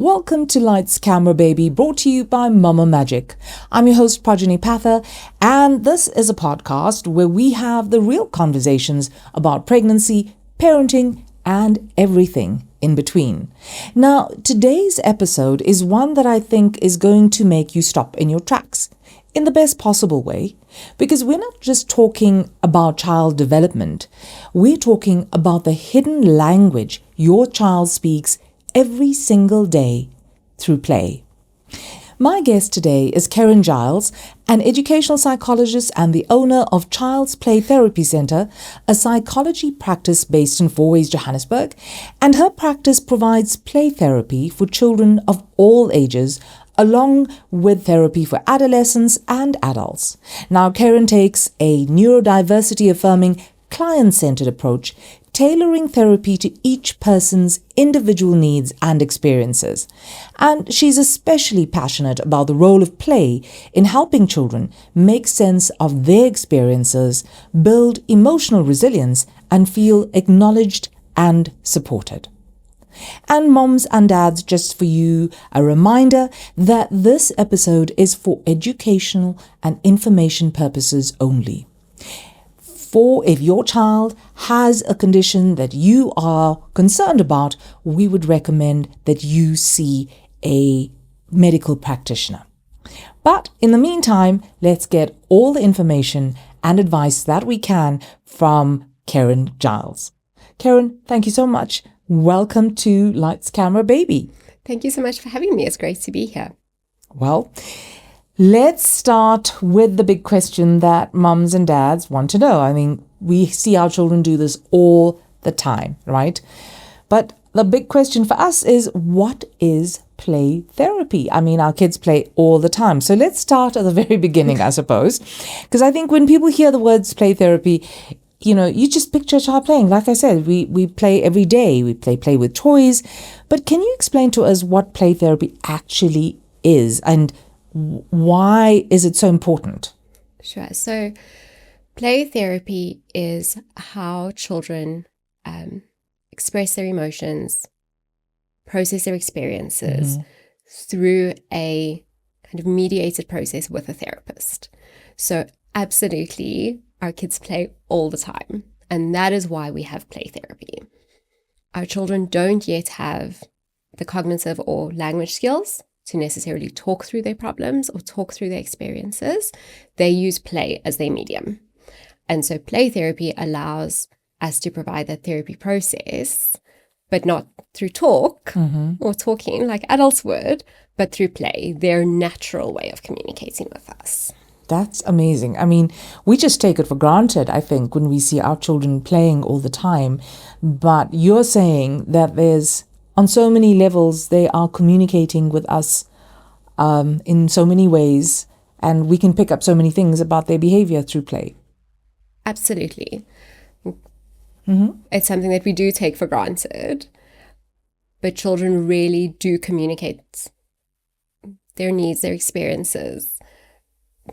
Welcome to Lights, Camera, Baby, brought to you by Mama Magic. I'm your host, Prajani Patha, and this is a podcast where we have the real conversations about pregnancy, parenting, and everything in between. Now, today's episode is one that I think is going to make you stop in your tracks in the best possible way, because we're not just talking about child development. We're talking about the hidden language your child speaks every single day through play. My guest today is Kerryn Giles, an educational psychologist and the owner of Child's Play Therapy Center, a psychology practice based in Fourways, Johannesburg, and her practice provides play therapy for children of all ages, along with therapy for adolescents and adults. Now, Kerryn takes a neurodiversity affirming, client-centered approach, tailoring therapy to each person's individual needs and experiences. And she's especially passionate about the role of play in helping children make sense of their experiences, build emotional resilience, and feel acknowledged and supported. And moms and dads, just for you, a reminder that this episode is for educational and information purposes only. For if your child has a condition that you are concerned about, we would recommend that you see a medical practitioner. But in the meantime, let's get all the information and advice that we can from Kerryn Giles. Kerryn, thank you so much. Welcome to Lights, Camera, Baby. Thank you so much for having me. It's great to be here. Well, let's start with the big question that mums and dads want to know. I mean, we see our children do this all the time, right? But the big question for us is, what is play therapy? I mean, our kids play all the time. So let's start at the very beginning, I suppose. Because I think when people hear the words play therapy, you just picture a child playing. Like I said, we play every day. We play with toys. But can you explain to us what play therapy actually is and why is it so important? Sure. So play therapy is how children express their emotions, process their experiences through a kind of mediated process with a therapist. So absolutely, our kids play all the time, and that is why we have play therapy. Our children don't yet have the cognitive or language skills to necessarily talk through their problems or talk through their experiences. They use play as their medium. And so play therapy allows us to provide that therapy process, but not through talk or talking like adults would, but through play, their natural way of communicating with us. That's amazing. I mean, we just take it for granted, I think, when we see our children playing all the time. But you're saying that there's, on so many levels, they are communicating with us in so many ways, and we can pick up so many things about their behavior through play. Absolutely. It's something that we do take for granted, but children really do communicate their needs, their experiences,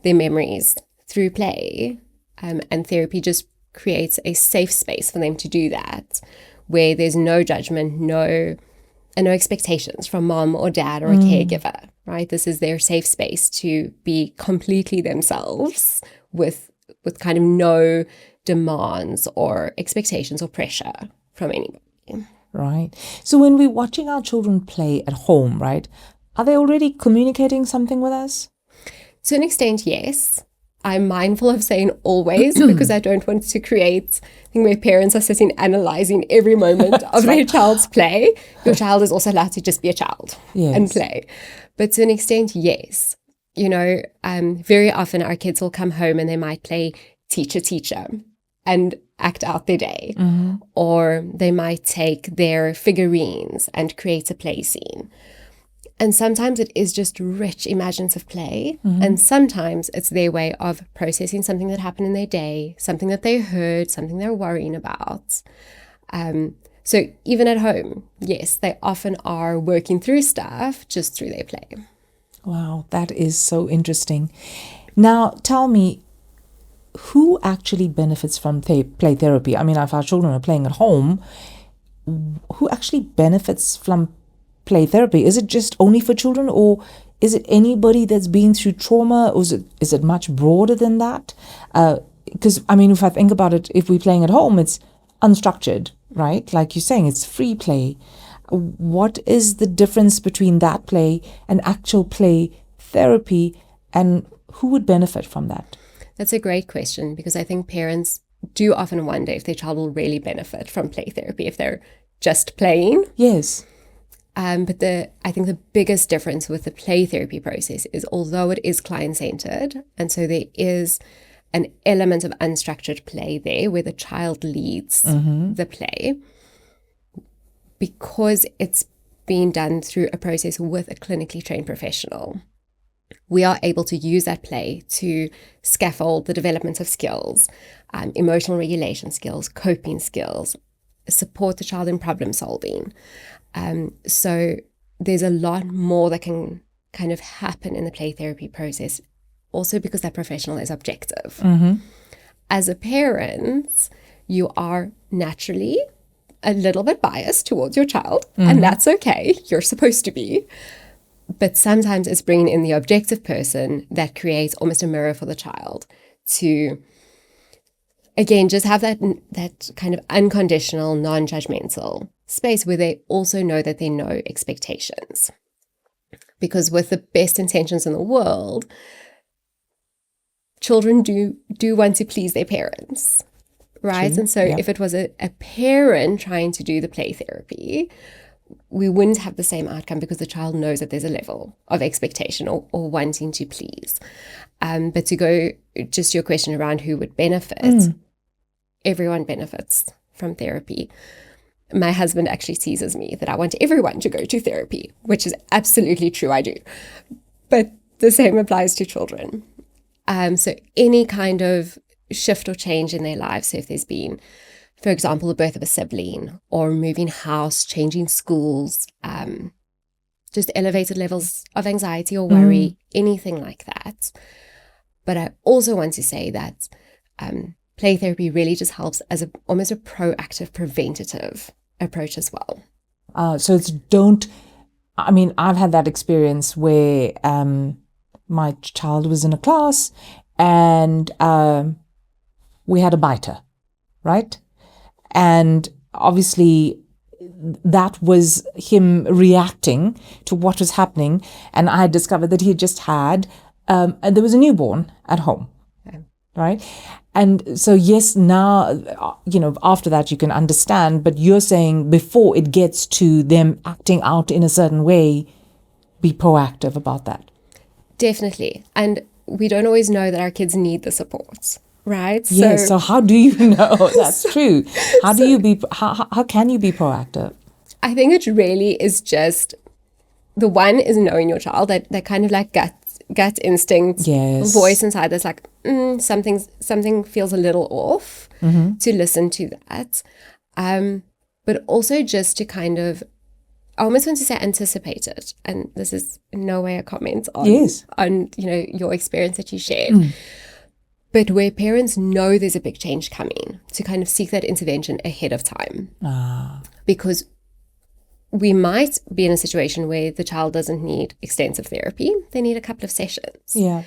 their memories through play, and therapy just creates a safe space for them to do that, where there's no judgment, no expectations from mom or dad or a caregiver, right? This is their safe space to be completely themselves with kind of no demands or expectations or pressure from anybody. Right. So when we're watching our children play at home, right, are they already communicating something with us? To an extent, yes. I'm mindful of saying always because I don't want to create a thing where parents are sitting analyzing every moment of their child's play. Your child is also allowed to just be a child and play. But to an extent, yes. Very often our kids will come home and they might play teacher and act out their day. Or they might take their figurines and create a play scene. And sometimes it is just rich, imaginative play. And sometimes it's their way of processing something that happened in their day, something that they heard, something they're worrying about. So even at home, yes, they often are working through stuff just through their play. Wow, that is so interesting. Now, tell me, who actually benefits from play therapy? I mean, if our children are playing at home, who actually benefits from play therapy? Is it just only for children, or is it anybody that's been through trauma, or is it much broader than that? Because, if I think about it, if we're playing at home, it's unstructured, right? Like you're saying, it's free play. What is the difference between that play and actual play therapy, and who would benefit from that? That's a great question, because I think parents do often wonder if their child will really benefit from play therapy if they're just playing. Yes. But I think the biggest difference with the play therapy process is, although it is client-centered, and so there is an element of unstructured play there where the child leads the play, because it's being done through a process with a clinically trained professional, we are able to use that play to scaffold the development of skills, emotional regulation skills, coping skills, support the child in problem solving. So there's a lot more that can kind of happen in the play therapy process, also because that professional is objective. As a parent, you are naturally a little bit biased towards your child, and that's okay. You're supposed to be. But sometimes it's bringing in the objective person that creates almost a mirror for the child to, again, just have that kind of unconditional, non-judgmental space where they also know that there are no expectations. Because with the best intentions in the world, children do want to please their parents, right? True. And so if it was a parent trying to do the play therapy, we wouldn't have the same outcome, because the child knows that there's a level of expectation or wanting to please. But to go just your question around who would benefit, everyone benefits from therapy. My husband actually teases me that I want everyone to go to therapy, which is absolutely true, I do. But the same applies to children. So any kind of shift or change in their lives, so if there's been, for example, the birth of a sibling, or moving house, changing schools, just elevated levels of anxiety or worry, anything like that. But I also want to say that play therapy really just helps as almost a proactive, preventative approach as well. So it's I've had that experience where my child was in a class and we had a biter, right? And obviously that was him reacting to what was happening. And I had discovered that he had just had, there was a newborn at home, right? And so, yes, now, after that you can understand, but you're saying before it gets to them acting out in a certain way, be proactive about that. Definitely. And we don't always know that our kids need the support. Right. Yes. So how do you know that's true? How can you be proactive? I think it really is just, the one is knowing your child, that kind of like gut instinct voice inside that's like, something feels a little off, to listen to that. But also just to kind of, I almost want to say anticipate it. And this is in no way a comment on your experience that you shared. But where parents know there's a big change coming, to kind of seek that intervention ahead of time. Because we might be in a situation where the child doesn't need extensive therapy. They need a couple of sessions. Yeah.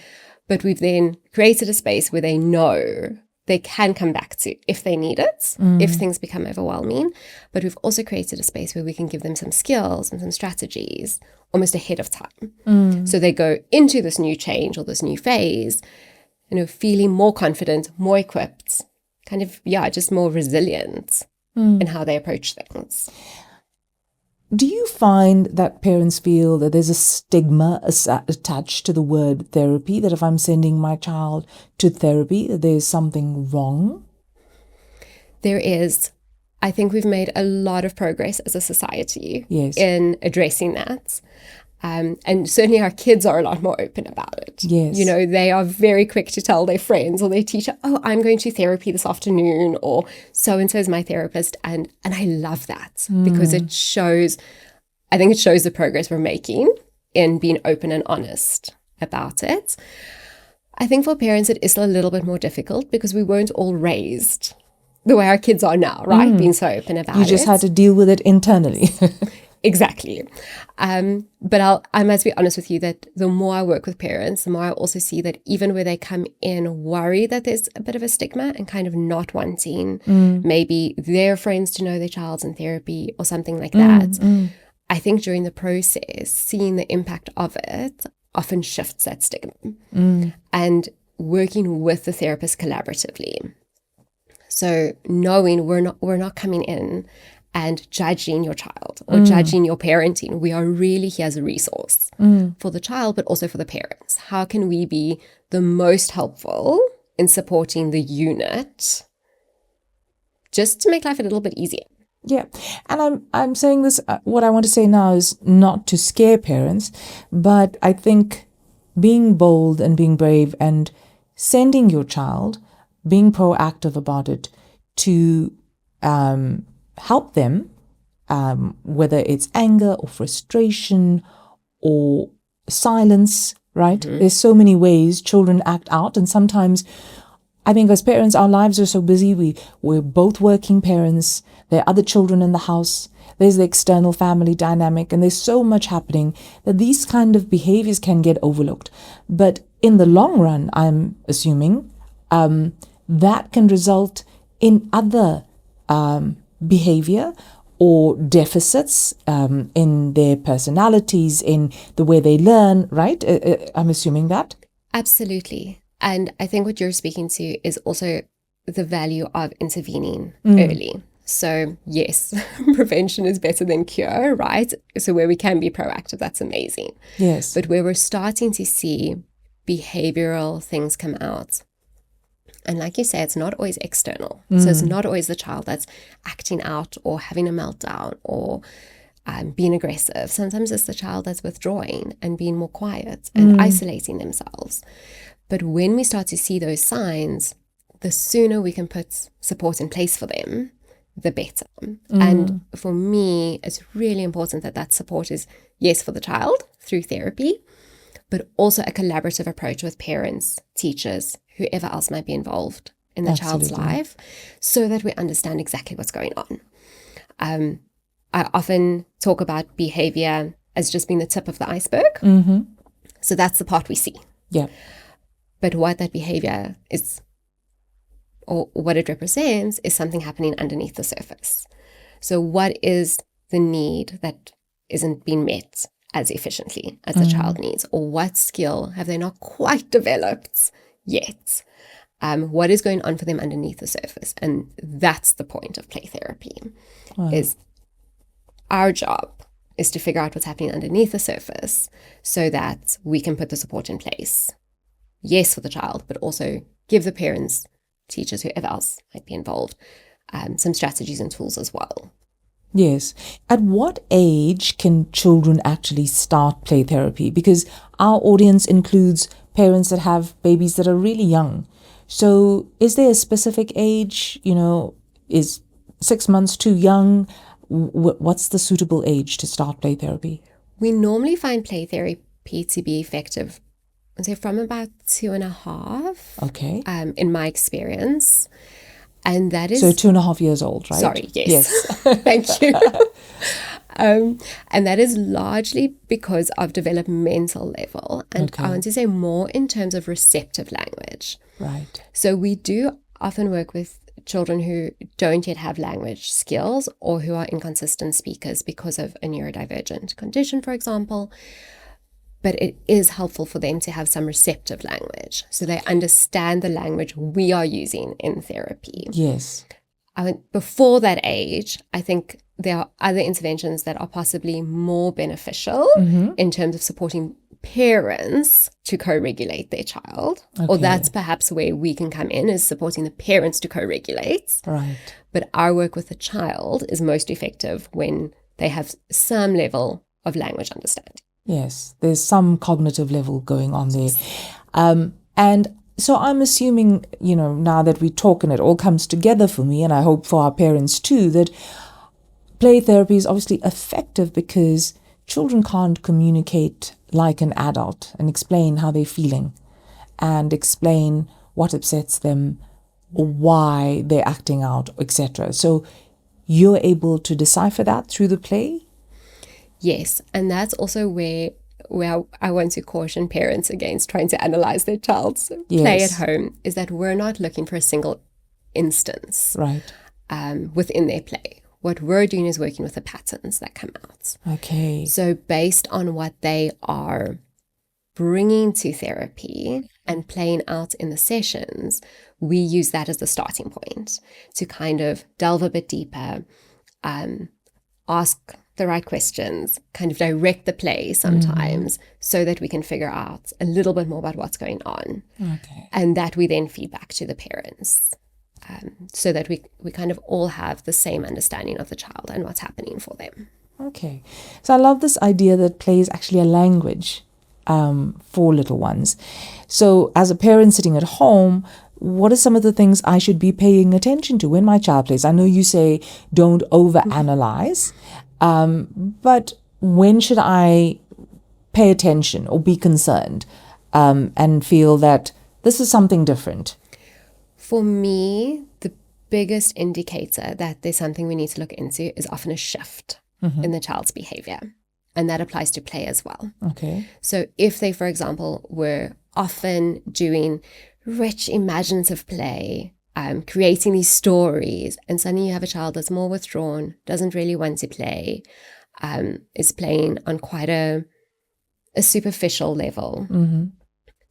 But we've then created a space where they know they can come back to if they need it, if things become overwhelming. But we've also created a space where we can give them some skills and some strategies almost ahead of time. So they go into this new change or this new phase, feeling more confident, more equipped, kind of, just more resilient in how they approach things. Do you find that parents feel that there's a stigma attached to the word therapy, that if I'm sending my child to therapy, that there's something wrong? There is. I think we've made a lot of progress as a society in addressing that. And certainly our kids are a lot more open about it. Yes. They are very quick to tell their friends or their teacher, oh, I'm going to therapy this afternoon, or so-and-so is my therapist. And I love that because I think it shows the progress we're making in being open and honest about it. I think for parents, it is a little bit more difficult because we weren't all raised the way our kids are now, right? Being so open about it. You just had to deal with it internally. Exactly. But I must be honest with you that the more I work with parents, the more I also see that even where they come in worried that there's a bit of a stigma and kind of not wanting maybe their friends to know their child's in therapy or something like that, I think during the process, seeing the impact of it often shifts that stigma and working with the therapist collaboratively. So knowing we're not coming in and judging your child or judging your parenting. We are really here as a resource for the child, but also for the parents. How can we be the most helpful in supporting the unit just to make life a little bit easier? Yeah. And I'm saying this, what I want to say now is not to scare parents, but I think being bold and being brave and sending your child, being proactive about it to help them, whether it's anger or frustration or silence, right? There's so many ways children act out. And sometimes I think as parents, our lives are so busy. We're both working parents. There are other children in the house. There's the external family dynamic. And there's so much happening that these kind of behaviors can get overlooked. But in the long run, I'm assuming, that can result in other behavior or deficits in their personalities, in the way they learn, right? I'm assuming that. Absolutely. And I think what you're speaking to is also the value of intervening early. So yes, prevention is better than cure, right? So where we can be proactive, that's amazing. Yes. But where we're starting to see behavioral things come out, and like you say, it's not always external. So it's not always the child that's acting out or having a meltdown or being aggressive. Sometimes it's the child that's withdrawing and being more quiet and isolating themselves. But when we start to see those signs, the sooner we can put support in place for them, the better. And for me, it's really important that that support is, yes, for the child through therapy, but also a collaborative approach with parents, teachers, whoever else might be involved in the child's life, so that we understand exactly what's going on. I often talk about behavior as just being the tip of the iceberg. So that's the part we see. Yeah. But what that behavior is, or what it represents, is something happening underneath the surface. So what is the need that isn't being met as efficiently as the child needs? Or what skill have they not quite developed yet? What is going on for them underneath the surface? And that's the point of play therapy. Is our job is to figure out what's happening underneath the surface so that we can put the support in place. Yes, for the child, but also give the parents, teachers, whoever else might be involved, some strategies and tools as well. Yes. At what age can children actually start play therapy? Because our audience includes parents that have babies that are really young. So is there a specific age? Is 6 months too young? What's the suitable age to start play therapy? We normally find play therapy to be effective, I'd say, from about 2.5. Okay. In my experience. And that is... So 2.5 years old, right? Sorry, yes. Thank you. And that is largely because of developmental level. And I want to say more in terms of receptive language. Right. So we do often work with children who don't yet have language skills or who are inconsistent speakers because of a neurodivergent condition, for example. But it is helpful for them to have some receptive language so they understand the language we are using in therapy. Yes. Before that age, I think there are other interventions that are possibly more beneficial in terms of supporting parents to co-regulate their child. Or that's perhaps where we can come in, is supporting the parents to co-regulate. Right. But our work with the child is most effective when they have some level of language understanding. Yes, there's some cognitive level going on there. And so I'm assuming, now that we talk and it all comes together for me, and I hope for our parents too, that play therapy is obviously effective because children can't communicate like an adult and explain how they're feeling and explain what upsets them or why they're acting out, etc. So you're able to decipher that through the play? Yes, and that's also where I want to caution parents against trying to analyze their child's play at home, is that we're not looking for a single instance within their play. What we're doing is working with the patterns that come out. Okay. So based on what they are bringing to therapy and playing out in the sessions, we use that as the starting point to kind of delve a bit deeper, ask the right questions, kind of direct the play sometimes, so that we can figure out a little bit more about what's going on. Okay. And that we then feed back to the parents, so that we kind of all have the same understanding of the child and what's happening for them. Okay. So I love this idea that play is actually a language for little ones. So as a parent sitting at home, what are some of the things I should be paying attention to when my child plays? I know you say don't overanalyze, but when should I pay attention or be concerned and feel that this is something different? For me, the biggest indicator that there's something we need to look into is often a shift in the child's behavior. And that applies to play as well. Okay. So if they, for example, were often doing rich imaginative play, creating these stories, and suddenly you have a child that's more withdrawn, doesn't really want to play, is playing on quite a superficial level,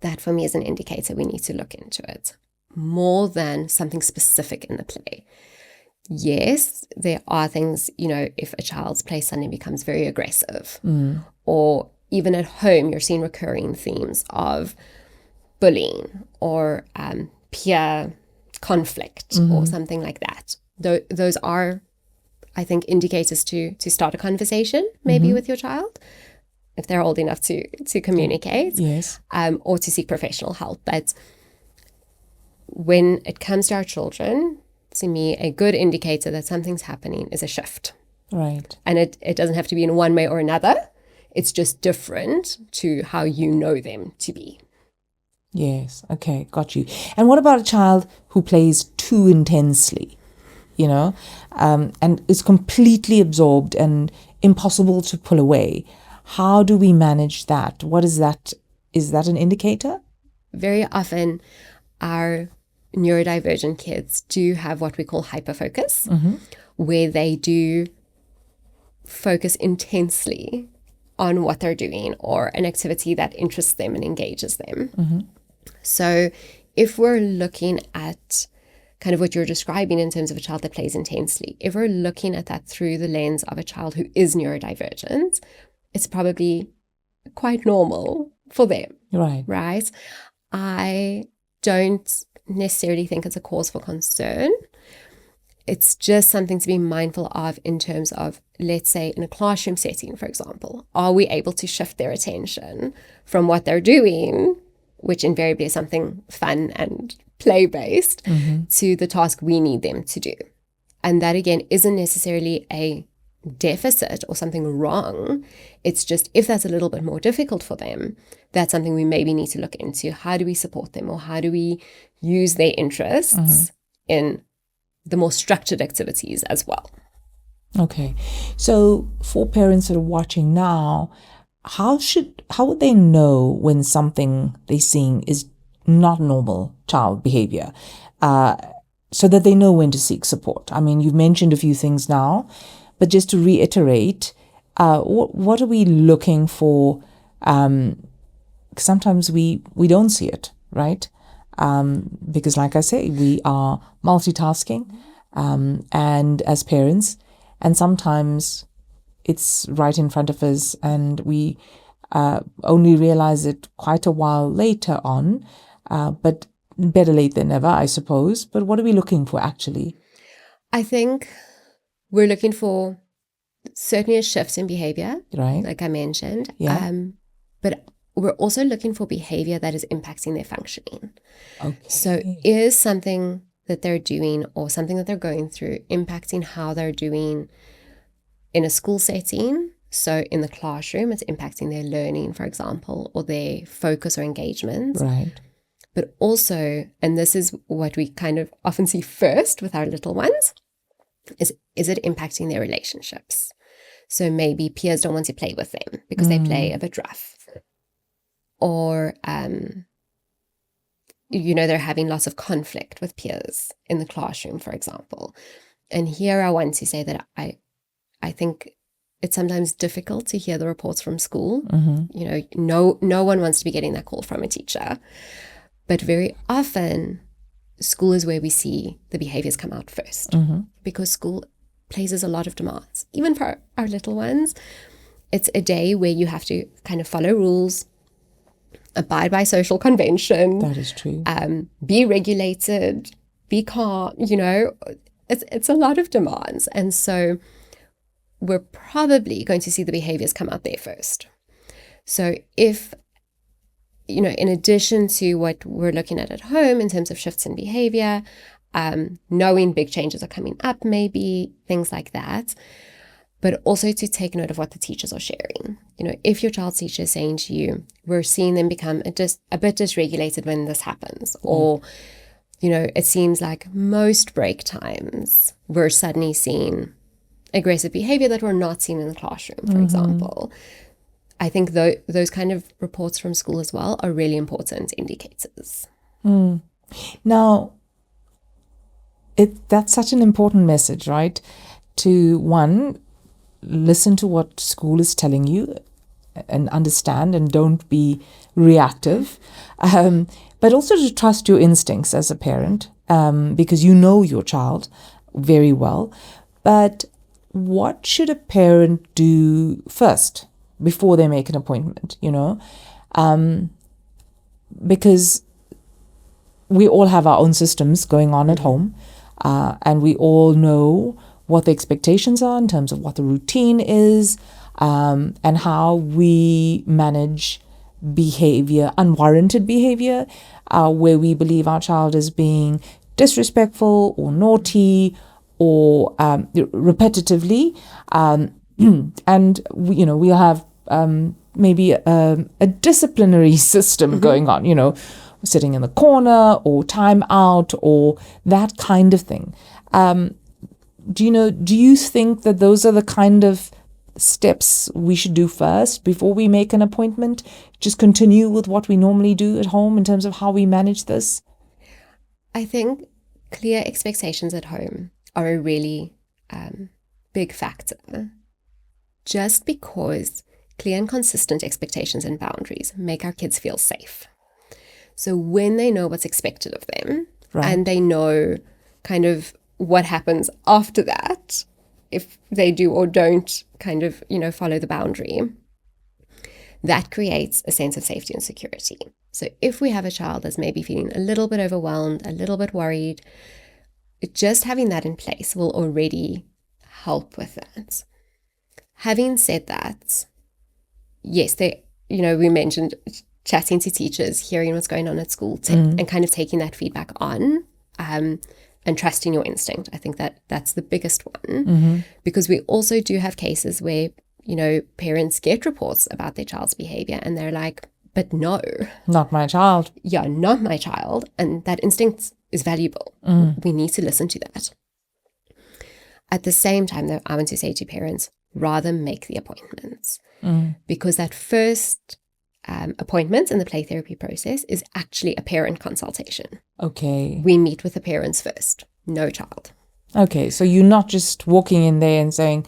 that for me is an indicator we need to look into it more than something specific in the play. Yes, there are things, if a child's play suddenly becomes very aggressive, or even at home, you're seeing recurring themes of bullying or peer conflict or something like that. Those are, I think, indicators to start a conversation maybe with your child, if they're old enough to communicate, Yes. Or to seek professional help. But when it comes to our children, to me, a good indicator that something's happening is a shift. Right. And it doesn't have to be in one way or another. It's just different to how you know them to be. Yes. Okay. Got you. And what about a child who plays too intensely, and is completely absorbed and impossible to pull away? How do we manage that? What is that? Is that an indicator? Very often, our neurodivergent kids do have what we call hyperfocus, where they do focus intensely on what they're doing or an activity that interests them and engages them. So if we're looking at kind of what you're describing in terms of a child that plays intensely, if we're looking at that through the lens of a child who is neurodivergent, it's probably quite normal for them. Right? I don't necessarily think it's a cause for concern. It's just something to be mindful of in terms of, let's say, in a classroom setting, for example, are we able to shift their attention from what they're doing, which invariably is something fun and play-based, to the task we need them to do? And that, again, isn't necessarily a deficit or something wrong. It's just, if that's a little bit more difficult for them, that's something we maybe need to look into. How do we support them, or how do we use their interests in the more structured activities as well? Okay. So for parents that are watching now, how would they know when something they're seeing is not normal child behavior, so that they know when to seek support? I mean, you've mentioned a few things now, but just to reiterate, what are we looking for? Sometimes we don't see it, right? Because like I say, we are multitasking, and as parents, and sometimes it's right in front of us and we only realize it quite a while later on, but better late than never, I suppose. But what are we looking for actually? I think we're looking for certainly a shift in behavior, right? Like I mentioned. Yeah. But we're also looking for behavior that is impacting their functioning. Okay. So is something that they're doing or something that they're going through impacting how they're doing in a school setting? So in the classroom, it's impacting their learning, for example, or their focus or engagement. Right. But also, and this is what we kind of often see first with our little ones, is it impacting their relationships? So maybe peers don't want to play with them because they play a bit rough. Or, they're having lots of conflict with peers in the classroom, for example. And here I want to say that I think it's sometimes difficult to hear the reports from school. No one wants to be getting that call from a teacher. But very often, school is where we see the behaviors come out first, because school places a lot of demands. Even for our little ones, it's a day where you have to kind of follow rules, abide by social convention. That is true. Be regulated, be calm, it's a lot of demands. And so we're probably going to see the behaviors come out there first. So if, in addition to what we're looking at home in terms of shifts in behavior, knowing big changes are coming up, maybe things like that, but also to take note of what the teachers are sharing. If your child's teacher is saying to you, we're seeing them become a bit dysregulated when this happens, or, it seems like most break times we're suddenly seeing aggressive behavior that we're not seeing in the classroom, for example. I think those kind of reports from school as well are really important indicators. Now, that's such an important message, right? To, one, listen to what school is telling you and understand, and don't be reactive. But also to trust your instincts as a parent, because you know your child very well. But what should a parent do first before they make an appointment, because we all have our own systems going on at home, and we all know what the expectations are in terms of what the routine is, and how we manage behavior, unwarranted behavior, where we believe our child is being disrespectful or naughty or repetitively, and we'll have maybe a disciplinary system going on, sitting in the corner or time out or that kind of thing. Do you think that those are the kind of steps we should do first before we make an appointment? Just continue with what we normally do at home in terms of how we manage this? I think clear expectations at home are a really big factor. Just because clear and consistent expectations and boundaries make our kids feel safe. So when they know what's expected of them, right, and they know kind of what happens after that, if they do or don't kind of, follow the boundary, that creates a sense of safety and security. So if we have a child that's maybe feeling a little bit overwhelmed, a little bit worried, just having that in place will already help with that. Having said that, yes, we mentioned chatting to teachers, hearing what's going on at school, and kind of taking that feedback on, and trusting your instinct. I think that's the biggest one, because we also do have cases where, parents get reports about their child's behavior and they're like, but no. Not my child. Yeah, not my child. And that instinct is valuable. We need to listen to that. At the same time, though, I want to say to parents, rather make the appointments, because that first appointment in the play therapy process is actually a parent consultation. Okay. We meet with the parents first, no child. Okay, so you're not just walking in there and saying,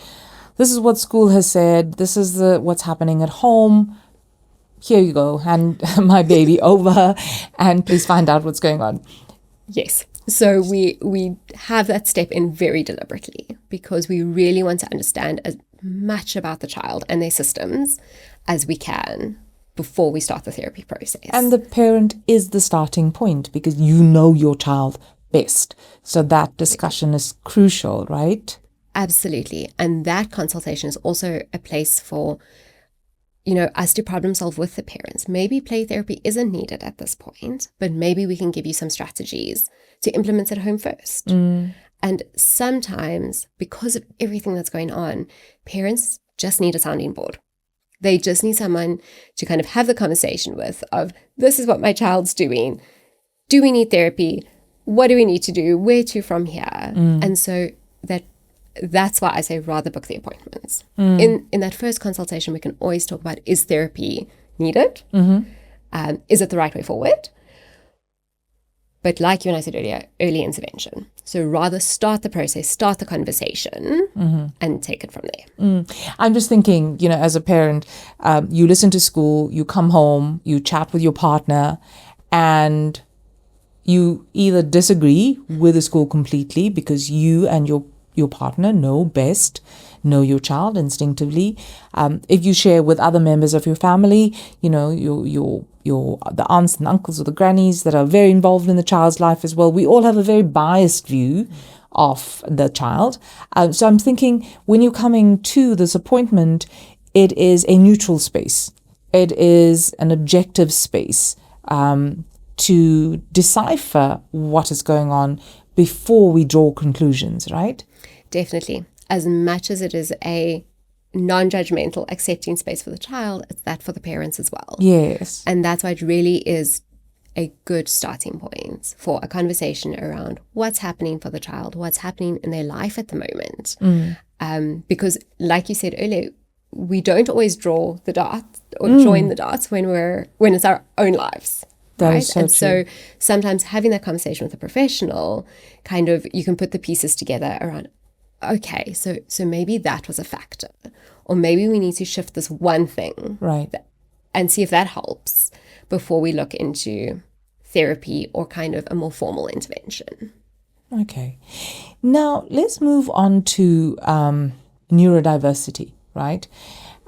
this is what school has said, this is what's happening at home, here you go, hand my baby over and please find out what's going on. Yes. So we have that step in very deliberately, because we really want to understand as much about the child and their systems as we can before we start the therapy process. And the parent is the starting point, because you know your child best. So that discussion is crucial, right? Absolutely. And that consultation is also a place for, us to problem solve with the parents. Maybe play therapy isn't needed at this point, but maybe we can give you some strategies to implement at home first. And sometimes, because of everything that's going on, parents just need a sounding board. They just need someone to kind of have the conversation with of, this is what my child's doing. Do we need therapy? What do we need to do? Where to from here? And so that that's why I say rather book the appointments. In that first consultation, we can always talk about, is therapy needed? Is it the right way forward? But like you and I said earlier, early intervention. So rather start the process, start the conversation, and take it from there. I'm just thinking, as a parent, you listen to school, you come home, you chat with your partner, and you either disagree with the school completely because you and your partner know best, know your child instinctively. If you share with other members of your family, the aunts and uncles or the grannies that are very involved in the child's life as well, we all have a very biased view of the child. So I'm thinking, when you're coming to this appointment, it is a neutral space. It is an objective space to decipher what is going on before we draw conclusions, right? Definitely. As much as it is a non-judgmental, accepting space for the child, it's that for the parents as well. Yes. And that's why it really is a good starting point for a conversation around what's happening for the child, what's happening in their life at the moment. Because like you said earlier, we don't always draw the dots or join the dots when it's our own lives. That right? is so and true. So sometimes having that conversation with a professional, kind of, you can put the pieces together around, okay, so maybe that was a factor, or maybe we need to shift this one thing, right, and see if that helps before we look into therapy or kind of a more formal intervention. Okay. Now let's move on to neurodiversity, right?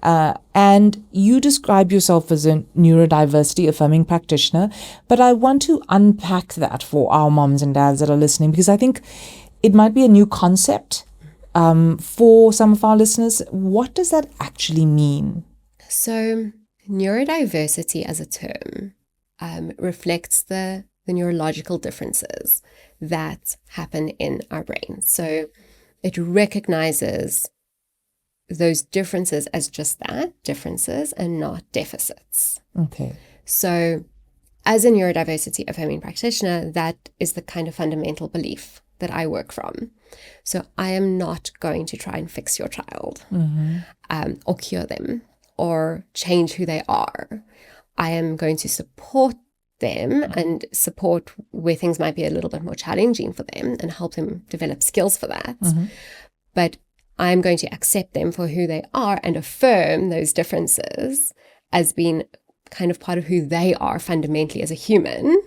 And you describe yourself as a neurodiversity affirming practitioner, but I want to unpack that for our moms and dads that are listening, because I think it might be a new concept for some of our listeners. What does that actually mean? So neurodiversity as a term reflects the neurological differences that happen in our brain. So it recognizes those differences as just that, differences, and not deficits. Okay. So as a neurodiversity affirming practitioner, that is the kind of fundamental belief that I work from. So I am not going to try and fix your child or cure them or change who they are. I am going to support them and support where things might be a little bit more challenging for them and help them develop skills for that. But I'm going to accept them for who they are and affirm those differences as being kind of part of who they are fundamentally as a human,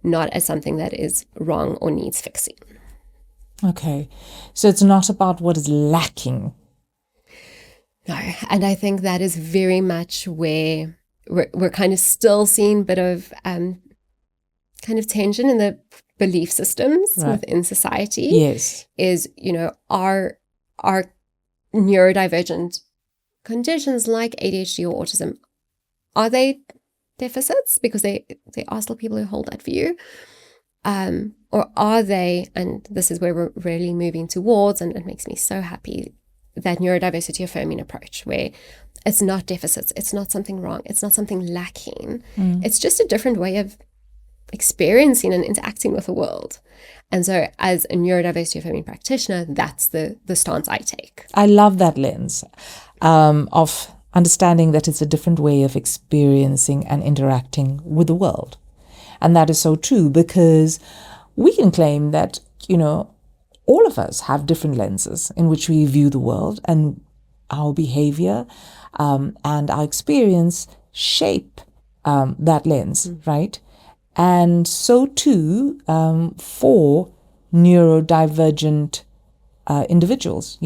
not as something that is wrong or needs fixing. Okay. So it's not about what is lacking. No. And I think that is very much where we're kind of still seeing a bit of kind of tension in the belief systems within society. Yes. Is, our neurodivergent conditions like ADHD or autism, are they deficits? Because they are still people who hold that view. Or are they, and this is where we're really moving towards, and it makes me so happy, that neurodiversity affirming approach where it's not deficits, it's not something wrong, it's not something lacking. It's just a different way of experiencing and interacting with the world. And so as a neurodiversity affirming practitioner, that's the stance I take. I love that lens of understanding that it's a different way of experiencing and interacting with the world. And that is so true, because we can claim that, all of us have different lenses in which we view the world, and our behavior and our experience shape that lens, right? And so too for neurodivergent individuals,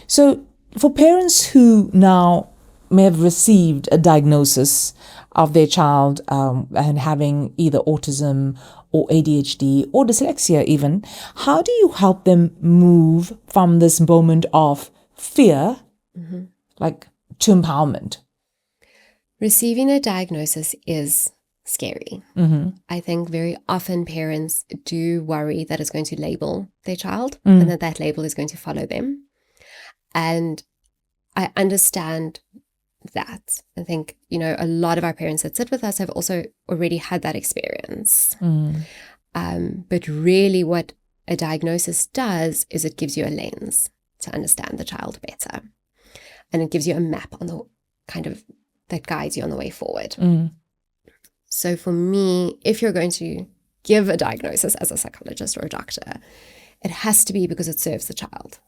So for parents who now may have received a diagnosis of their child and having either autism or ADHD or dyslexia even, how do you help them move from this moment of fear, to empowerment? Receiving a diagnosis is scary. I think very often parents do worry that it's going to label their child and that label is going to follow them. And I understand that. I think, a lot of our parents that sit with us have also already had that experience. But really what a diagnosis does is it gives you a lens to understand the child better. And it gives you a map on the kind of that guides you on the way forward. So for me, if you're going to give a diagnosis as a psychologist or a doctor, it has to be because it serves the child.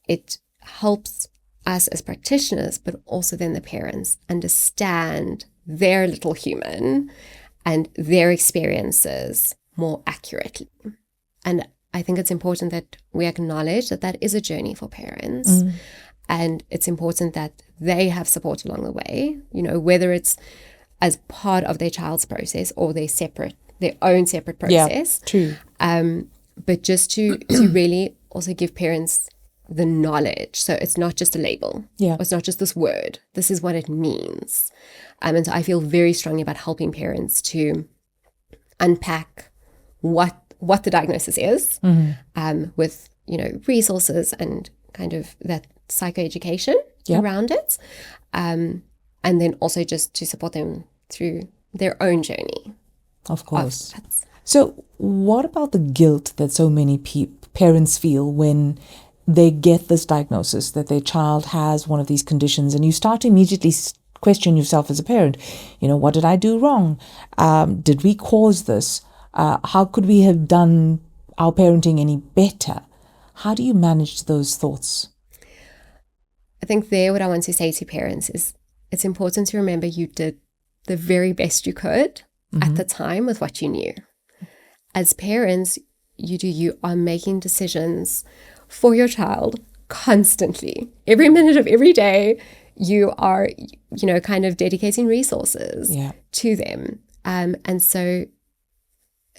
It helps us as practitioners, but also then the parents understand their little human and their experiences more accurately. And I think it's important that we acknowledge that that is a journey for parents. And it's important that they have support along the way, you know, whether it's as part of their child's process or their own separate process. Yeah, true. But just to really also give parents the knowledge. So it's not just a label. Yeah. It's not just this word. This is what it means. And so I feel very strongly about helping parents to unpack what the diagnosis is, with, you know, resources and kind of that psychoeducation around it. And then also just to support them through their own journey. Of course. So what about the guilt that so many parents feel when they get this diagnosis that their child has one of these conditions, and you start to immediately question yourself as a parent? You know, what did I do wrong? Did we cause this? How could we have done our parenting any better? How do you manage those thoughts? I think what I want to say to parents is it's important to remember you did the very best you could at the time with what you knew. As parents, you are making decisions for your child constantly. Every minute of every day, you are, you know, kind of dedicating resources to them. And so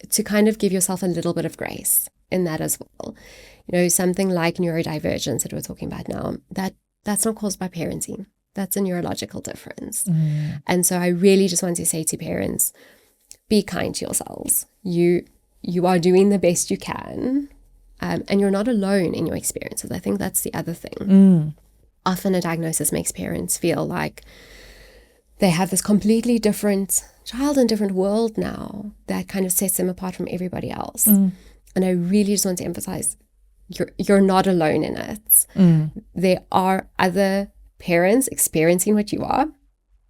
to kind of give yourself a little bit of grace in that as well. You know, something like neurodivergence that we're talking about now, that's not caused by parenting. That's a neurological difference. And so I really just want to say to parents, be kind to yourselves. You are doing the best you can, and you're not alone in your experiences. I think that's the other thing. Often a diagnosis makes parents feel like they have this completely different child and different world now that kind of sets them apart from everybody else. And I really just want to emphasize, you're not alone in it. There are other parents experiencing what you are.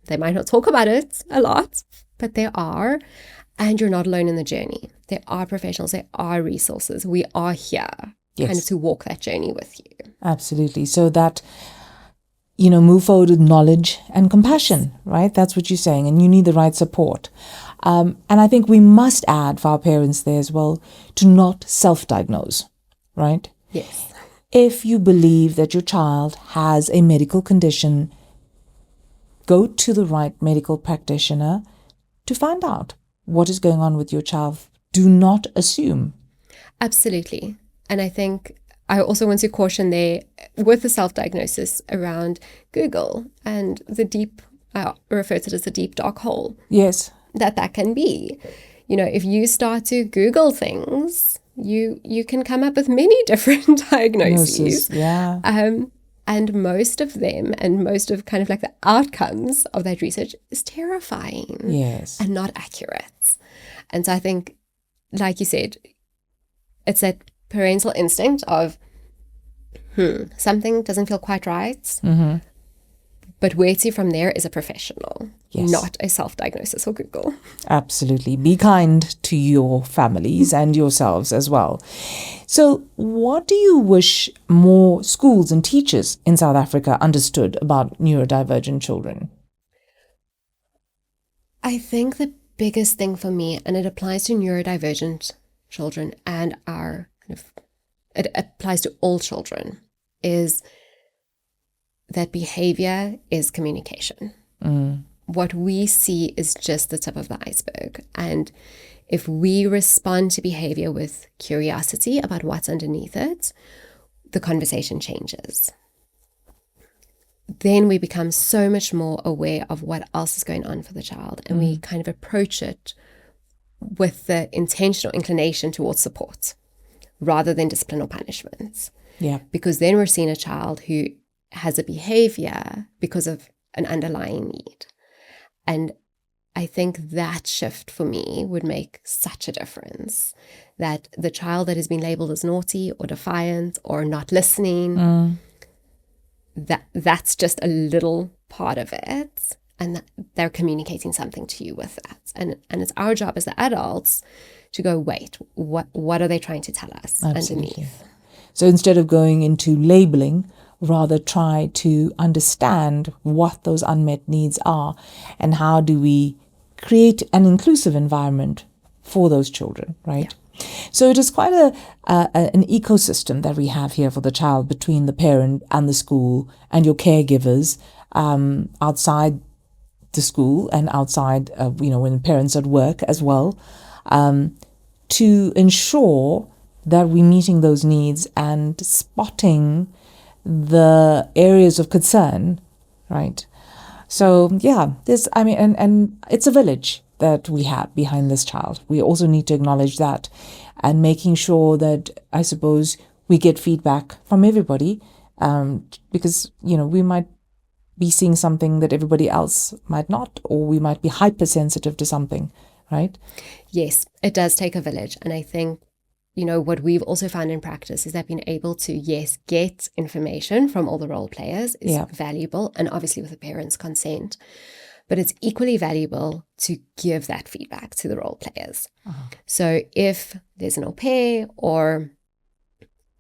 They might not talk about it a lot, but there are, and you're not alone in the journey. There are professionals, there are resources. We are here kind of to walk that journey with you. Absolutely. So that, you know, move forward with knowledge and compassion, right? That's what you're saying. And you need the right support. And I think we must add for our parents there as well to not self-diagnose, right? Yes. If you believe that your child has a medical condition, go to the right medical practitioner to find out what is going on with your child. Do not assume. Absolutely. And I think I also want to caution there with the self-diagnosis around Google and the deep, I refer to it as the deep dark hole. Yes. That can be. You know, if you start to Google things, you can come up with many different diagnoses. Yeah. And most of them and most of kind of like the outcomes of that research is terrifying. Yes. And not accurate. And so I think, like you said, it's that parental instinct of, something doesn't feel quite right. But where to from there is a professional, not a self-diagnosis or Google. Absolutely. Be kind to your families and yourselves as well. So what do you wish more schools and teachers in South Africa understood about neurodivergent children? I think the biggest thing for me, and it applies to neurodivergent children and it applies to all children, is that behavior is communication. What we see is just the tip of the iceberg. And if we respond to behavior with curiosity about what's underneath it, the conversation changes. Then we become so much more aware of what else is going on for the child. And we kind of approach it with the intentional inclination towards support rather than discipline or punishment. Yeah. Because then we're seeing a child who has a behavior because of an underlying need. And I think that shift for me would make such a difference, that the child that has been labeled as naughty or defiant or not listening, that's just a little part of it, and they're communicating something to you with that. And it's our job as the adults to go, wait, what are they trying to tell us underneath? So instead of going into labeling, rather try to understand what those unmet needs are and how do we create an inclusive environment for those children, right? Yeah. So it is quite an ecosystem that we have here for the child between the parent and the school and your caregivers outside the school and outside, when parents are at work as well, to ensure that we're meeting those needs and spotting the areas of concern, right? So and it's a village that we have behind this child. We also need to acknowledge that, and making sure that, I suppose, we get feedback from everybody, because we might be seeing something that everybody else might not, or we might be hypersensitive to something, right? Yes, it does take a village. And I think, what we've also found in practice is that being able to, yes, get information from all the role players is valuable, and obviously with the parents' consent, but it's equally valuable to give that feedback to the role players. Uh-huh. So if there's an au pair or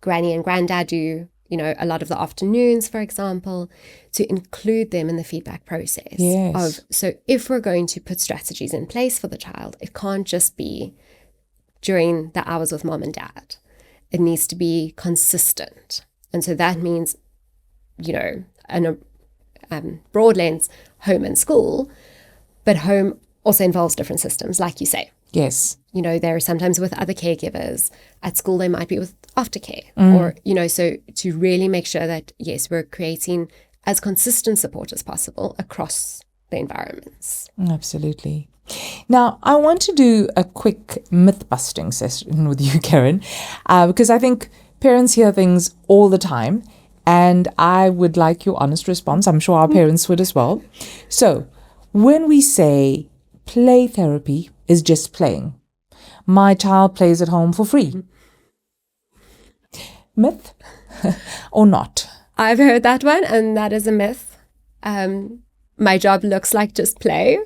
granny and granddad do, a lot of the afternoons, for example, to include them in the feedback process. Yes. So if we're going to put strategies in place for the child, it can't just be during the hours with mom and dad. It needs to be consistent. And so that means, in a broad lens, home and school, but home also involves different systems, like you say. Yes. They're sometimes with other caregivers. At school, they might be with aftercare. Or, so to really make sure that, yes, we're creating as consistent support as possible across the environments. Absolutely. Now, I want to do a quick myth-busting session with you, Kerryn, because I think parents hear things all the time, and I would like your honest response. I'm sure our parents would as well. So, when we say play therapy is just playing, my child plays at home for free. Myth or not? I've heard that one, and that is a myth. My job looks like just play,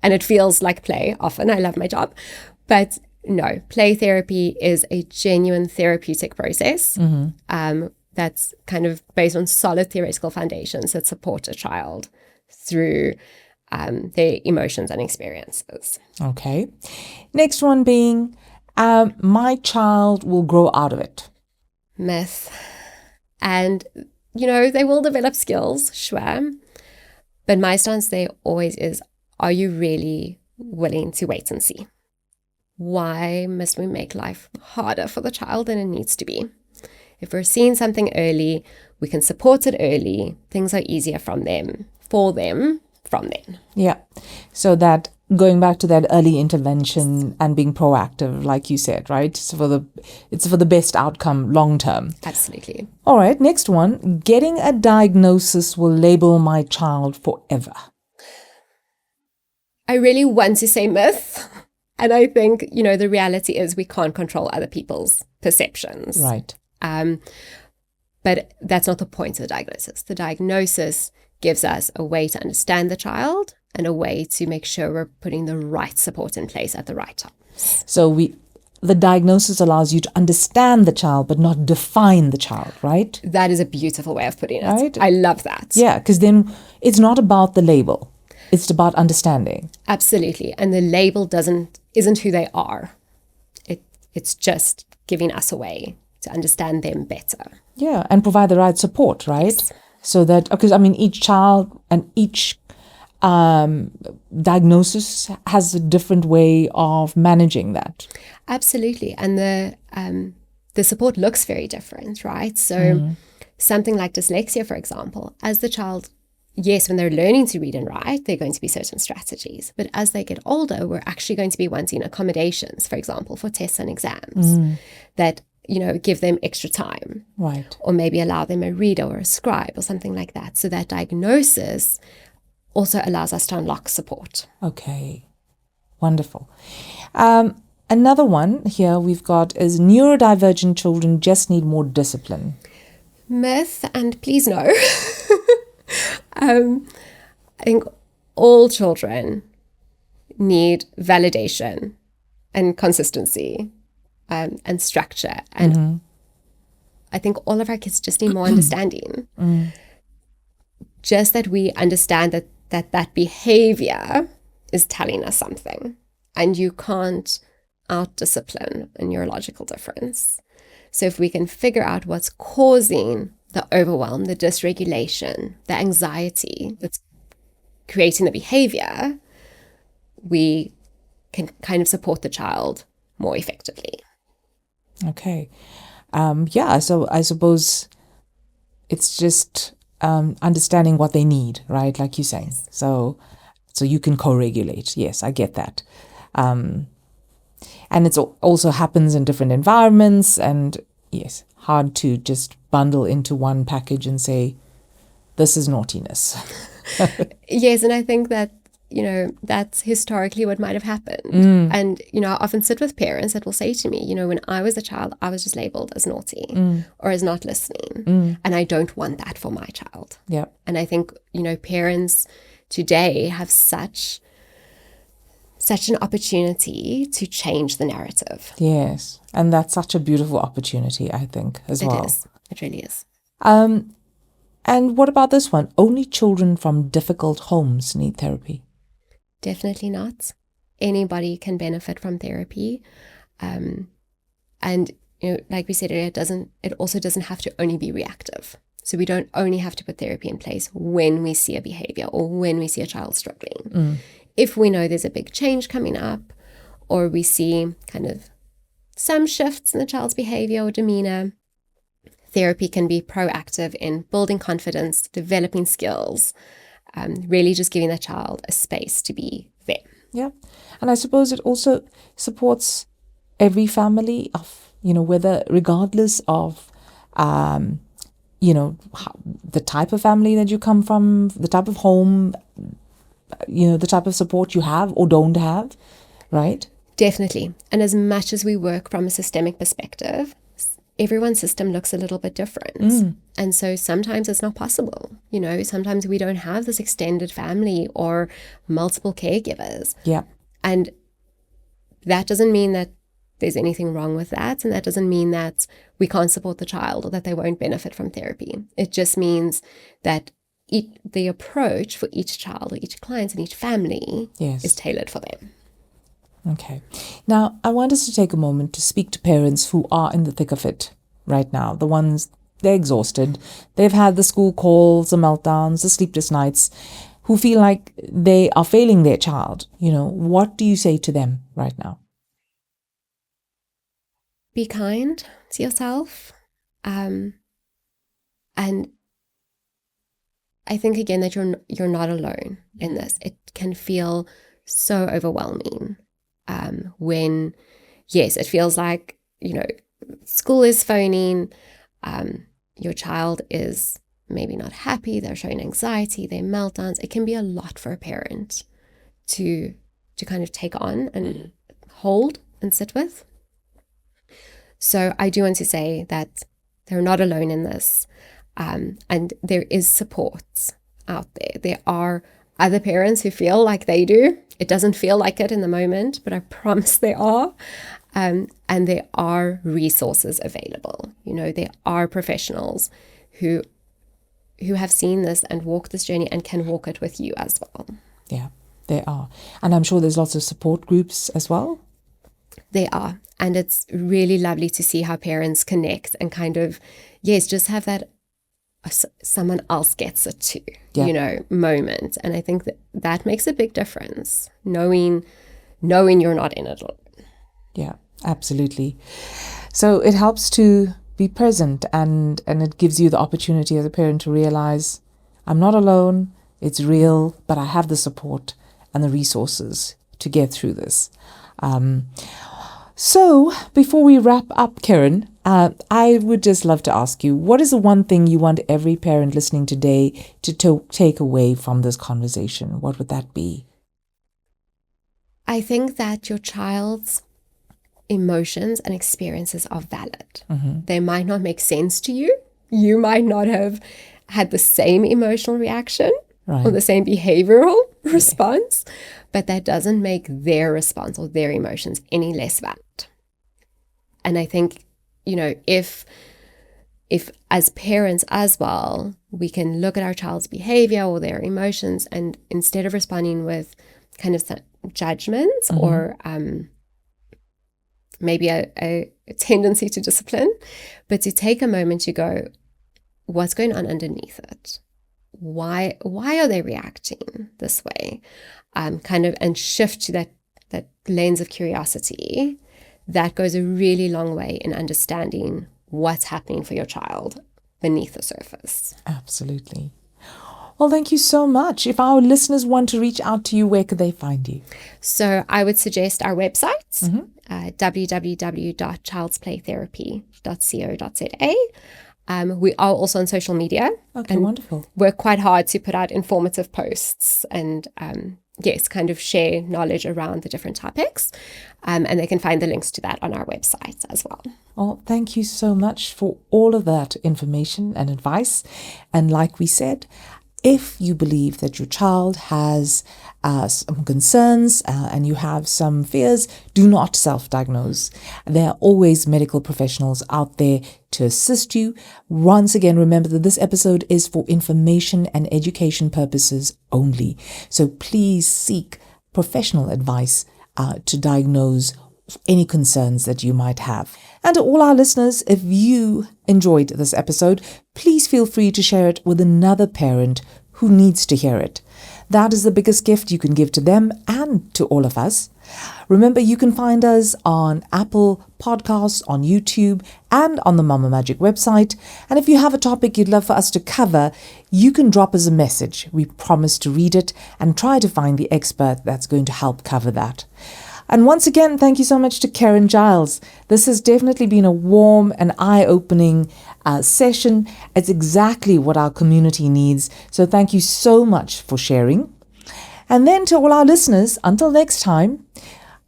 and it feels like play often. I love my job. But no, play therapy is a genuine therapeutic process that's kind of based on solid theoretical foundations that support a child through their emotions and experiences. Okay. Next one being, my child will grow out of it. Myth. And, they will develop skills, sure. But my stance there always is, are you really willing to wait and see? Why must we make life harder for the child than it needs to be? If we're seeing something early, we can support it early. Things are easier for them, from then. Yeah. So that going back to that early intervention and being proactive, like you said, right? It's for the best outcome long term. Absolutely. All right. Next one. Getting a diagnosis will label my child forever. I really want to say myth. And I think, the reality is we can't control other people's perceptions. Right. But that's not the point of the diagnosis. The diagnosis gives us a way to understand the child and a way to make sure we're putting the right support in place at the right time. So the diagnosis allows you to understand the child, but not define the child, right? That is a beautiful way of putting it. Right? I love that. Yeah, because then it's not about the label. It's about understanding. Absolutely. And the label isn't who they are. It's just giving us a way to understand them better. Yeah, and provide the right support, right? Yes. So that, because each child and each diagnosis has a different way of managing that. Absolutely. And the support looks very different, right? So something like dyslexia, for example, as the child, yes, when they're learning to read and write, there are going to be certain strategies. But as they get older, we're actually going to be wanting accommodations, for example, for tests and exams that, give them extra time. Right. Or maybe allow them a reader or a scribe or something like that. So that diagnosis also allows us to unlock support. Okay. Wonderful. Another one here we've got is neurodivergent children just need more discipline. Myth, and please no. I think all children need validation and consistency and structure. And I think all of our kids just need more understanding. Just that we understand that behavior is telling us something. And you can't out-discipline a neurological difference. So if we can figure out what's causing the overwhelm, the dysregulation, the anxiety that's creating the behavior, we can kind of support the child more effectively. Okay. So I suppose it's just understanding what they need, right? Like you're saying. So you can co-regulate. Yes, I get that. And it also happens in different environments, and yes, hard to just bundle into one package and say, this is naughtiness. Yes, and I think that, that's historically what might have happened. And, I often sit with parents that will say to me, when I was a child, I was just labeled as naughty or as not listening. And I don't want that for my child. Yeah. And I think, parents today have such an opportunity to change the narrative. Yes. And that's such a beautiful opportunity, I think, as well. It is. It really is. And what about this one? Only children from difficult homes need therapy. Definitely not. Anybody can benefit from therapy. And, like we said earlier, it also doesn't have to only be reactive. So we don't only have to put therapy in place when we see a behavior or when we see a child struggling. If we know there's a big change coming up, or we see kind of some shifts in the child's behavior or demeanor, therapy can be proactive in building confidence, developing skills, really just giving the child a space to be there. Yeah. And I suppose it also supports every family of, regardless of, the type of family that you come from, the type of home, the type of support you have or don't have, right? Definitely. And as much as we work from a systemic perspective, everyone's system looks a little bit different. And so sometimes it's not possible. Sometimes we don't have this extended family or multiple caregivers. Yeah. And that doesn't mean that there's anything wrong with that. And that doesn't mean that we can't support the child or that they won't benefit from therapy. It just means that the approach for each child or each client and each family is tailored for them. Okay. Now, I want us to take a moment to speak to parents who are in the thick of it right now. The ones, they're exhausted. They've had the school calls, the meltdowns, the sleepless nights, who feel like they are failing their child. What do you say to them right now? Be kind to yourself. And I think, again, that you're not alone in this. It can feel so overwhelming when, yes, it feels like, school is phoning, your child is maybe not happy, they're showing anxiety, they're meltdowns. It can be a lot for a parent to kind of take on and hold and sit with. So I do want to say that they're not alone in this. And there is support out there. There are other parents who feel like they do. It doesn't feel like it in the moment, but I promise there are. And there are resources available. There are professionals who have seen this and walked this journey and can walk it with you as well. Yeah, there are. And I'm sure there's lots of support groups as well. They are. And it's really lovely to see how parents connect and kind of, just have that someone else gets it too, moment. And I think that makes a big difference, knowing you're not in it alone. Yeah, absolutely. So it helps to be present, and it gives you the opportunity as a parent to realize I'm not alone, it's real, but I have the support and the resources to get through this. So before we wrap up, Kerryn, I would just love to ask you, what is the one thing you want every parent listening today to take away from this conversation? What would that be? I think that your child's emotions and experiences are valid. They might not make sense to you. You might not have had the same emotional reaction or the same behavioral response, but that doesn't make their response or their emotions any less valid. And I think, if as parents as well, we can look at our child's behavior or their emotions, and instead of responding with kind of judgments or maybe a tendency to discipline, but to take a moment to go, what's going on underneath it? Why are they reacting this way? And shift to that lens of curiosity. That goes a really long way in understanding what's happening for your child beneath the surface. Absolutely. Well, thank you so much. If our listeners want to reach out to you, where could they find you? So I would suggest our websites, www.childsplaytherapy.co.za. We are also on social media. Okay, wonderful. Work quite hard to put out informative posts and kind of share knowledge around the different topics. And they can find the links to that on our website as well. Well, thank you so much for all of that information and advice. And like we said, if you believe that your child has some concerns and you have some fears, do not self-diagnose. There are always medical professionals out there to assist you. Once again, remember that this episode is for information and education purposes only. So please seek professional advice to diagnose any concerns that you might have. And to all our listeners, if you enjoyed this episode, please feel free to share it with another parent who needs to hear it. That is the biggest gift you can give to them and to all of us. Remember, you can find us on Apple Podcasts, on YouTube, and on the Mama Magic website. And if you have a topic you'd love for us to cover, you can drop us a message. We promise to read it and try to find the expert that's going to help cover that. And once again, thank you so much to Kerryn Giles. This has definitely been a warm and eye-opening session. It's exactly what our community needs. So thank you so much for sharing. And then to all our listeners, until next time,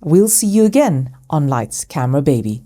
we'll see you again on Lights, Camera, Baby.